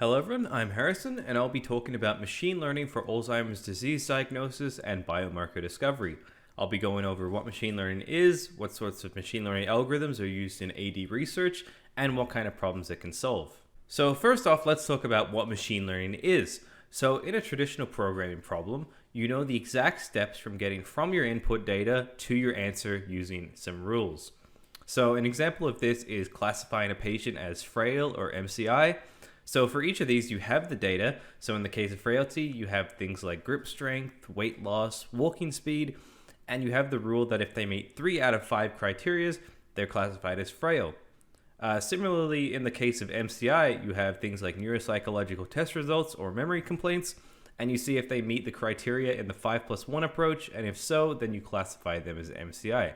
Hello everyone, I'm Harrison, and I'll be talking about machine learning for Alzheimer's disease diagnosis and biomarker discovery. I'll be going over what machine learning is, what sorts of machine learning algorithms are used in AD research, and what kind of problems it can solve. So first off, let's talk about what machine learning is. So in a traditional programming problem, you know the exact steps from getting from your input data to your answer using some rules. So an example of this is classifying a patient as frail or MCI. So for each of these, you have the data. So in the case of frailty, you have things like grip strength, weight loss, walking speed, and you have the rule that if they meet 3 out of 5 criteria, they're classified as frail. Similarly, in the case of MCI, you have things like neuropsychological test results or memory complaints, and you see if they meet the criteria in the 5+1 approach, and if so, then you classify them as MCI.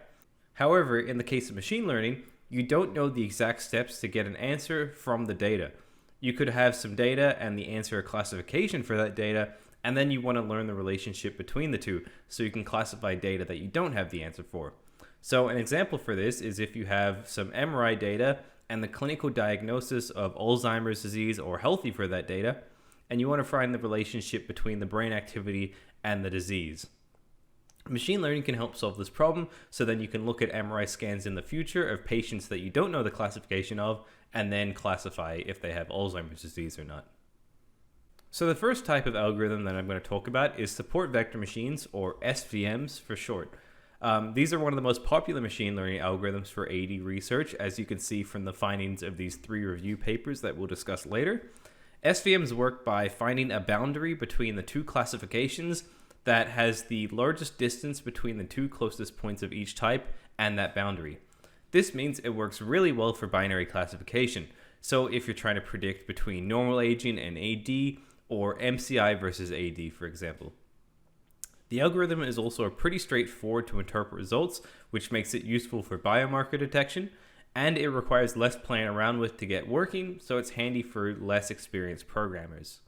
However, in the case of machine learning, you don't know the exact steps to get an answer from the data. You could have some data and the answer a classification for that data, and then you want to learn the relationship between the two so you can classify data that you don't have the answer for. So an example for this is if you have some MRI data and the clinical diagnosis of Alzheimer's disease or healthy for that data, and you want to find the relationship between the brain activity and the disease. Machine learning can help solve this problem, so then you can look at MRI scans in the future of patients that you don't know the classification of, and then classify if they have Alzheimer's disease or not. So the first type of algorithm that I'm going to talk about is support vector machines, or SVMs for short. These are one of the most popular machine learning algorithms for AD research, as you can see from the findings of these 3 review papers that we'll discuss later. SVMs work by finding a boundary between the 2 classifications that has the largest distance between the 2 closest points of each type and that boundary. This means it works really well for binary classification. So if you're trying to predict between normal aging and AD, or MCI versus AD, for example. The algorithm is also pretty straightforward to interpret results, which makes it useful for biomarker detection, and it requires less playing around with to get working, so it's handy for less experienced programmers.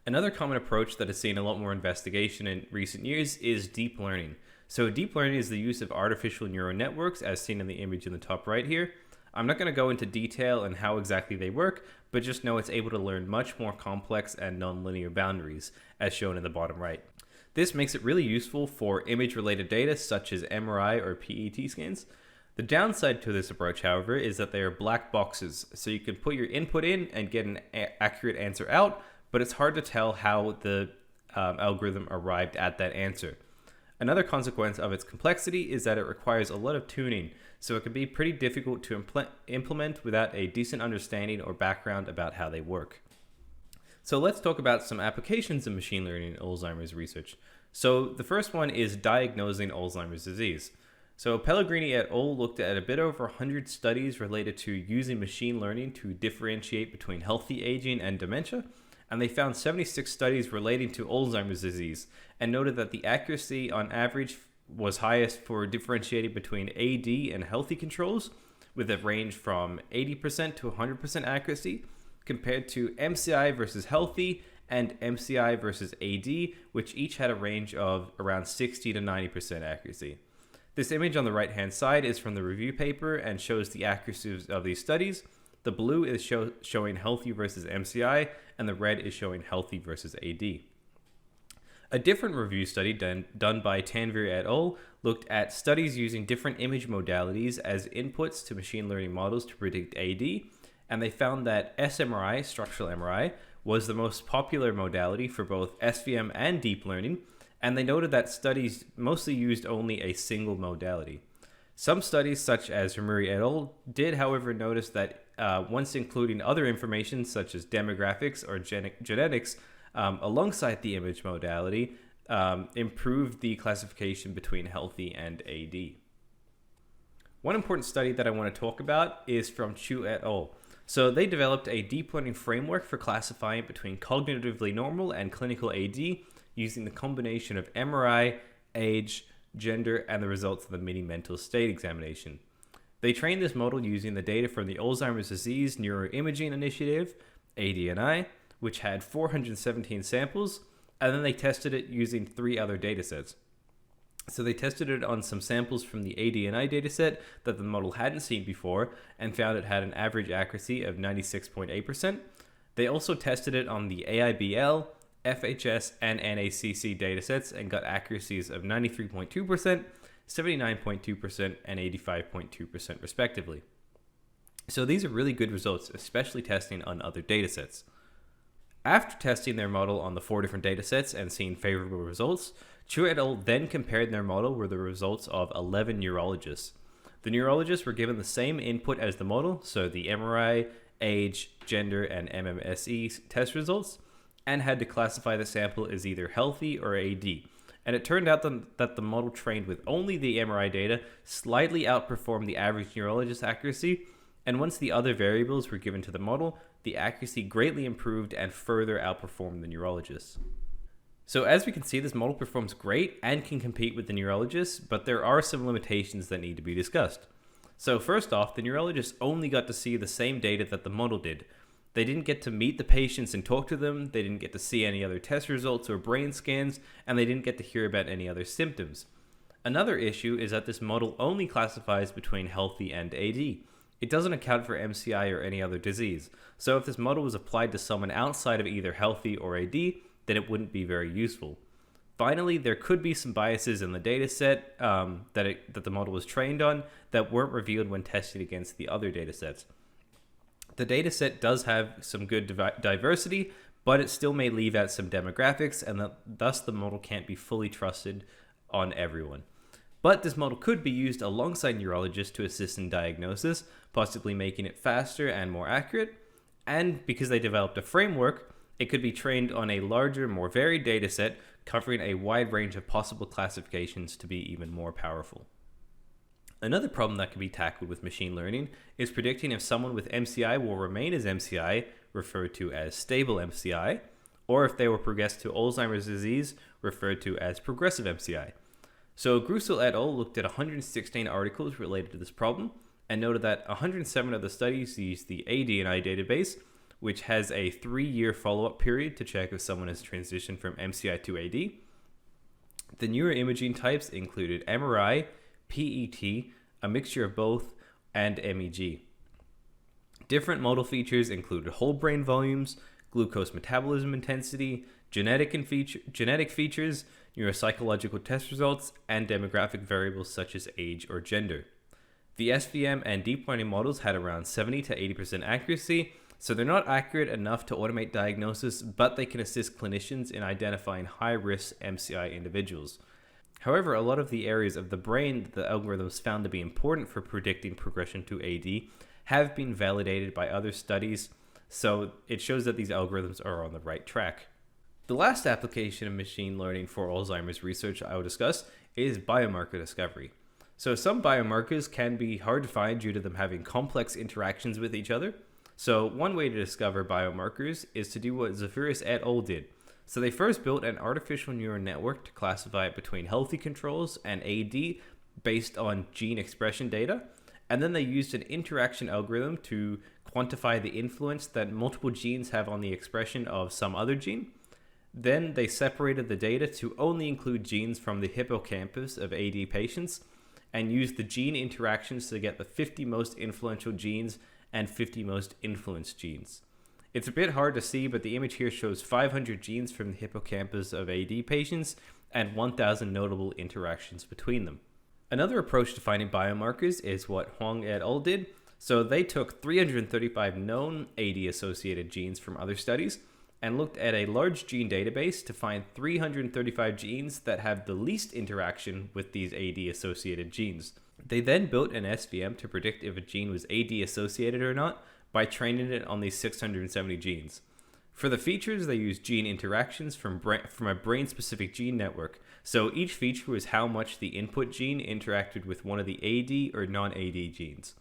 Another common approach that has seen a lot more investigation in recent years is deep learning. So deep learning is the use of artificial neural networks, as seen in the image in the top right here. I'm not going to go into detail on how exactly they work, but just know it's able to learn much more complex and nonlinear boundaries, as shown in the bottom right. This makes it really useful for image-related data such as MRI or PET scans. The downside to this approach, however, is that they are black boxes, so you can put your input in and get an accurate answer out, but it's hard to tell how the algorithm arrived at that answer. Another consequence of its complexity is that it requires a lot of tuning, so it can be pretty difficult to implement without a decent understanding or background about how they work. So let's talk about some applications of machine learning in Alzheimer's research. So the first one is diagnosing Alzheimer's disease. So Pellegrini et al. Looked at a bit over 100 studies related to using machine learning to differentiate between healthy aging and dementia, and they found 76 studies relating to Alzheimer's disease and noted that the accuracy on average was highest for differentiating between AD and healthy controls, with a range from 80% to 100% accuracy, compared to MCI versus healthy and MCI versus AD, which each had a range of around 60 to 90% accuracy. This image on the right-hand side is from the review paper and shows the accuracy of these studies. The blue is showing healthy versus MCI, and the red is showing healthy versus AD. A different review study done by Tanvir et al. Looked at studies using different image modalities as inputs to machine learning models to predict AD, and they found that SMRI, structural MRI, was the most popular modality for both SVM and deep learning, and they noted that studies mostly used only a single modality. Some studies, such as Ramuri et al., did, however, notice that once including other information such as demographics or genetics alongside the image modality, improved the classification between healthy and AD. One important study that I want to talk about is from Chu et al. So they developed a deep learning framework for classifying between cognitively normal and clinical AD using the combination of MRI, age, gender, and the results of the mini mental state examination. They trained this model using the data from the Alzheimer's Disease Neuroimaging Initiative, ADNI, which had 417 samples, and then they tested it using 3 other datasets. So they tested it on some samples from the ADNI dataset that the model hadn't seen before and found it had an average accuracy of 96.8%. They also tested it on the AIBL, FHS, and NACC datasets and got accuracies of 93.2%, 79.2%, and 85.2% respectively. So these are really good results, especially testing on other datasets. After testing their model on the 4 different datasets and seeing favorable results, Chu et al. Then compared their model with the results of 11 neurologists. The neurologists were given the same input as the model, so the MRI, age, gender, and MMSE test results, and had to classify the sample as either healthy or AD. And it turned out that the model trained with only the MRI data slightly outperformed the average neurologist accuracy, and once the other variables were given to the model, the accuracy greatly improved and further outperformed the neurologists. So as we can see, this model performs great and can compete with the neurologists, but there are some limitations that need to be discussed. So first off, the neurologists only got to see the same data that the model did. They didn't get to meet the patients and talk to them, they didn't get to see any other test results or brain scans, and they didn't get to hear about any other symptoms. Another issue is that this model only classifies between healthy and AD. It doesn't account for MCI or any other disease. So if this model was applied to someone outside of either healthy or AD, then it wouldn't be very useful. Finally, there could be some biases in the dataset that the model was trained on that weren't revealed when tested against the other datasets. The dataset does have some good diversity, but it still may leave out some demographics, and thus the model can't be fully trusted on everyone. But this model could be used alongside neurologists to assist in diagnosis, possibly making it faster and more accurate. And because they developed a framework, it could be trained on a larger, more varied dataset, covering a wide range of possible classifications to be even more powerful. Another problem that can be tackled with machine learning is predicting if someone with MCI will remain as MCI, referred to as stable MCI, or if they will progress to Alzheimer's disease, referred to as progressive MCI. So Grussel et al. Looked at 116 articles related to this problem and noted that 107 of the studies used the AD&I database, which has a 3-year follow-up period to check if someone has transitioned from MCI to AD. The neuroimaging types included MRI, PET, a mixture of both, and MEG. Different model features included whole brain volumes, glucose metabolism intensity, genetic features, neuropsychological test results, and demographic variables such as age or gender. The SVM and deep learning models had around 70 to 80% accuracy, so they're not accurate enough to automate diagnosis, but they can assist clinicians in identifying high-risk MCI individuals. However, a lot of the areas of the brain that the algorithms found to be important for predicting progression to AD have been validated by other studies, so it shows that these algorithms are on the right track. The last application of machine learning for Alzheimer's research I will discuss is biomarker discovery. So some biomarkers can be hard to find due to them having complex interactions with each other. So one way to discover biomarkers is to do what Zafiris et al. Did. So they first built an artificial neural network to classify it between healthy controls and AD based on gene expression data, and then they used an interaction algorithm to quantify the influence that multiple genes have on the expression of some other gene. Then they separated the data to only include genes from the hippocampus of AD patients and used the gene interactions to get the 50 most influential genes and 50 most influenced genes. It's a bit hard to see, but the image here shows 500 genes from the hippocampus of AD patients and 1,000 notable interactions between them. Another approach to finding biomarkers is what Huang et al. Did. So they took 335 known AD-associated genes from other studies and looked at a large gene database to find 335 genes that have the least interaction with these AD-associated genes. They then built an SVM to predict if a gene was AD-associated or not by training it on these 670 genes. For the features, they used gene interactions from a brain-specific gene network. So each feature was how much the input gene interacted with one of the AD or non-AD genes.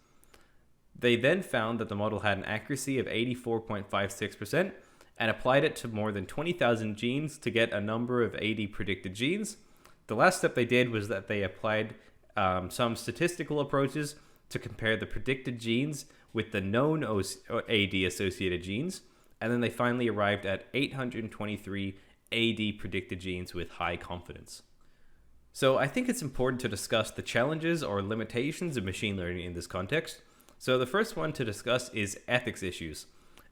They then found that the model had an accuracy of 84.56% and applied it to more than 20,000 genes to get a number of AD predicted genes. The last step they did was that they applied some statistical approaches to compare the predicted genes with the known AD-associated genes, and then they finally arrived at 823 AD predicted genes with high confidence. So I think it's important to discuss the challenges or limitations of machine learning in this context. So the first one to discuss is ethics issues.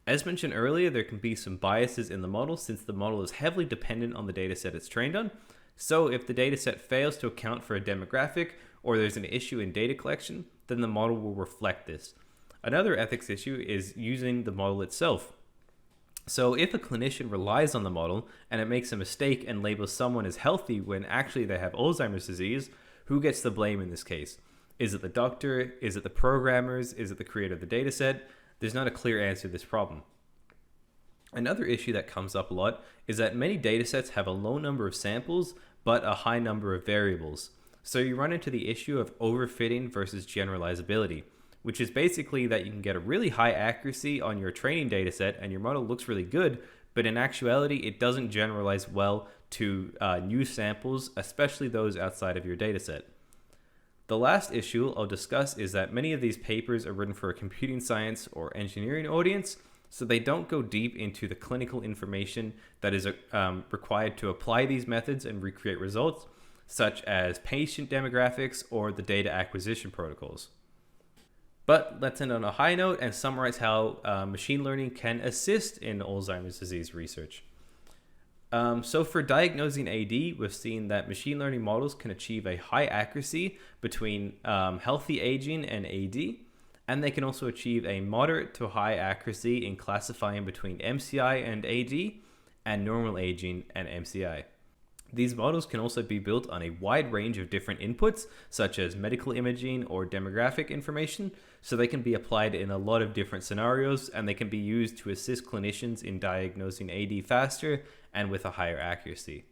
As mentioned earlier, there can be some biases in the model since the model is heavily dependent on the dataset it's trained on. So if the dataset fails to account for a demographic or there's an issue in data collection, then the model will reflect this. Another ethics issue is using the model itself. So if a clinician relies on the model and it makes a mistake and labels someone as healthy when actually they have Alzheimer's disease, who gets the blame in this case? Is it the doctor? Is it the programmers? Is it the creator of the dataset? There's not a clear answer to this problem. Another issue that comes up a lot is that many datasets have a low number of samples but a high number of variables. So you run into the issue of overfitting versus generalizability, which is basically that you can get a really high accuracy on your training dataset and your model looks really good, but in actuality, it doesn't generalize well to new samples, especially those outside of your dataset. The last issue I'll discuss is that many of these papers are written for a computing science or engineering audience, so they don't go deep into the clinical information that is required to apply these methods and recreate results, such as patient demographics or the data acquisition protocols. But let's end on a high note and summarize how machine learning can assist in Alzheimer's disease research. So for diagnosing AD, we've seen that machine learning models can achieve a high accuracy between healthy aging and AD, and they can also achieve a moderate to high accuracy in classifying between MCI and AD and normal aging and MCI. These models can also be built on a wide range of different inputs, such as medical imaging or demographic information, so they can be applied in a lot of different scenarios, and they can be used to assist clinicians in diagnosing AD faster and with a higher accuracy.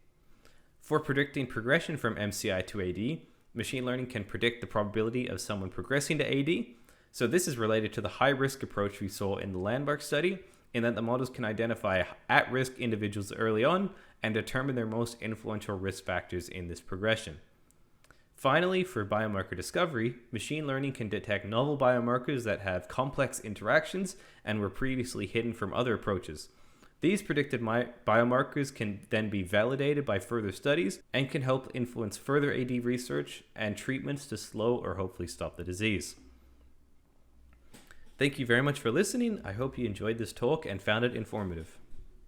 For predicting progression from MCI to AD, machine learning can predict the probability of someone progressing to AD. So this is related to the high-risk approach we saw in the Landmark study, in that the models can identify at-risk individuals early on and determine their most influential risk factors in this progression. Finally, for biomarker discovery, machine learning can detect novel biomarkers that have complex interactions and were previously hidden from other approaches. These predicted biomarkers can then be validated by further studies and can help influence further AD research and treatments to slow or hopefully stop the disease. Thank you very much for listening. I hope you enjoyed this talk and found it informative.